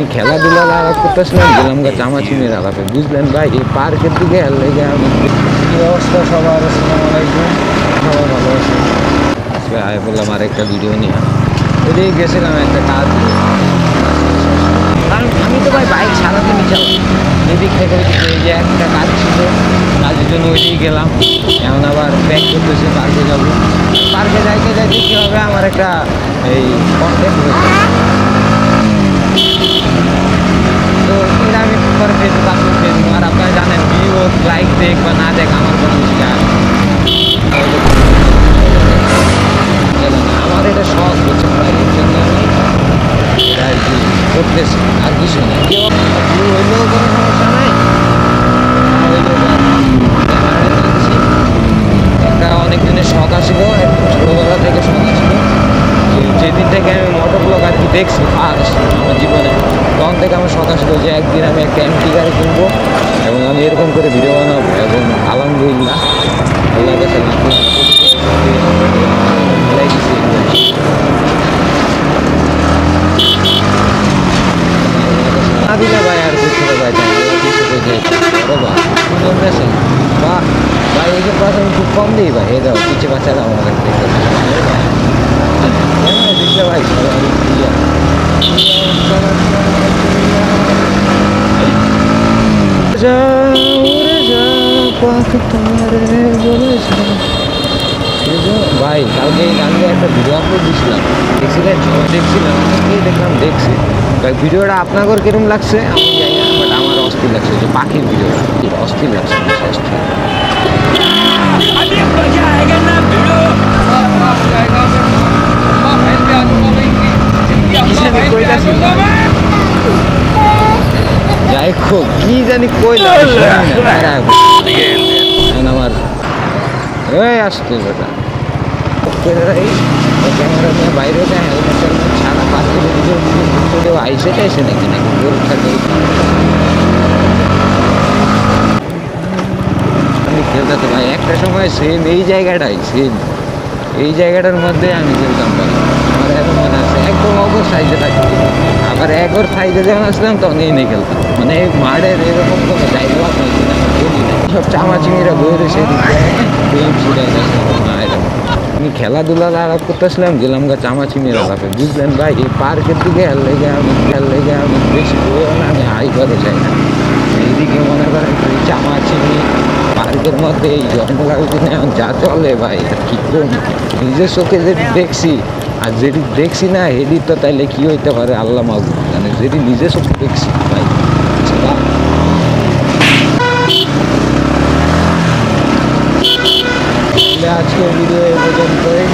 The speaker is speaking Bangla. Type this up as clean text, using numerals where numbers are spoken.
আমি খেলাধুলা আলাপ করতেছিলাম, গেলাম গা চামাচিমের আলাপে, বুঝলেন ভাই। এই পার্কের দিকে লেগে আমি কি অবস্থা সবার। আসসালামু আলাইকুম, সবাই ভালো আছে? আজকে আয় বললাম আর একটা ভিডিও নিয়ে। ওইদিকে গেছিলাম একটা কাজ, কারণ আমি তো ভাই বাইক সারাদিনই চালাই। এদিক থেকে ওইদিকে এই যে একটা কাজ ছিল, কাজের জন্য ওইদিকে গেলাম। এখন আবার ব্যাক করতেছি, পার্কে যাবো। পার্কে যাইতে যাইতে কী হবে, আমার একটা এই কন্টেন্ট হয়েছে। তো এটা আমি পরে ফেসবুক আপলোড ফেসবুক। আর আপনারা জানেন ভিডিও লাইক দেখ বা না দেখ আমার কোনো কিছু যায় না। আমার এটা শখ হচ্ছে ভাই, এর জন্য আমি এটা আর কি করতেছি, আর কিছু না। কেউ ভিউ হইলেও কোনো সমস্যা নাই, না হইলেও ক্যামেরাটা নিচ্ছি। একটা অনেক দিনের শখ আসছিল, একটু ছোটোবেলা থেকে শখ আসছিল। যেদিন থেকে আমি মোটর ব্লগ আর কি দেখছি ফার্স্ট আমার জীবনে, তখন থেকে আমার শখ আসছিল যে একদিন আমি একটা এমটি গাড়ি কিনবো এবং আমি এরকম করে ভিডিও বানাবো। এবং আলহামদুলিল্লাহ আল্লাহ কাছে না দিলে ভাই আর কিছু ভাই বাহ ভাই, এই যে পাশে আমি খুব কম দিই ভাই। এই দাও পিছিয়ে বাচ্চারা আমার কাছে দেখতে ভাই ভাই। কালকে এই গান একটা ভিডিও আপলোড দিয়েছিলাম, দেখছিলেন? দেখছিলাম, দেখছি ভাই। ভিডিওটা আপনাদের কিরম লাগছে আমি জানি না, বাট আমার অস্থির লাগছে। যে পাখির ভিডিওটা অস্থির লাগছে, অস্থির। যাই হোক, কি জানি কইলাম আমার ওই আসতে বেটা ক্যামেরা নিয়ে বাইরে যায়, হেলমেট ছাড়া পাশে ভিডিও আইসে টাইসে নাকি নাকি খেলতে তো ভাই। একটা সময় সেম এই জায়গাটাই, সেম এই জায়গাটার মধ্যে আমি খেলতাম ভাই। আমার এখন মনে আছে একদম অগর সাইজে থাকতো, আবার একর সাইজে যখন আসলাম তখন এই নিয়ে খেলতাম। মানে এই মাঠের এরকম কোনো জায়গা পাইছি না, সব চামাচিমিরা বইরে সেদিকে না এরকম। আমি খেলাধুলা আলাপ করতেছিলাম, গেলাম গা চামাচিমের আলাপে, বুঝলেন ভাই। এই পার্কের দিকে লেগে আমি বেশি বইও না, আমি হাই করে যাই না। এইদিকে মনে করেন এই চামাচিমি পার্কের মধ্যে এই জঙ্গলার দিনে যা চলে ভাই, আর কি কম। নিজের চোখে যেটি দেখছি আর যেটি দেখছি না হেডি তো তাইলে কি হইতে পারে আল্লাহ মাহবুব জানে। যেটি নিজের চোখে দেখছি ভাই, আজকের ভিডিও এই পর্যন্তই।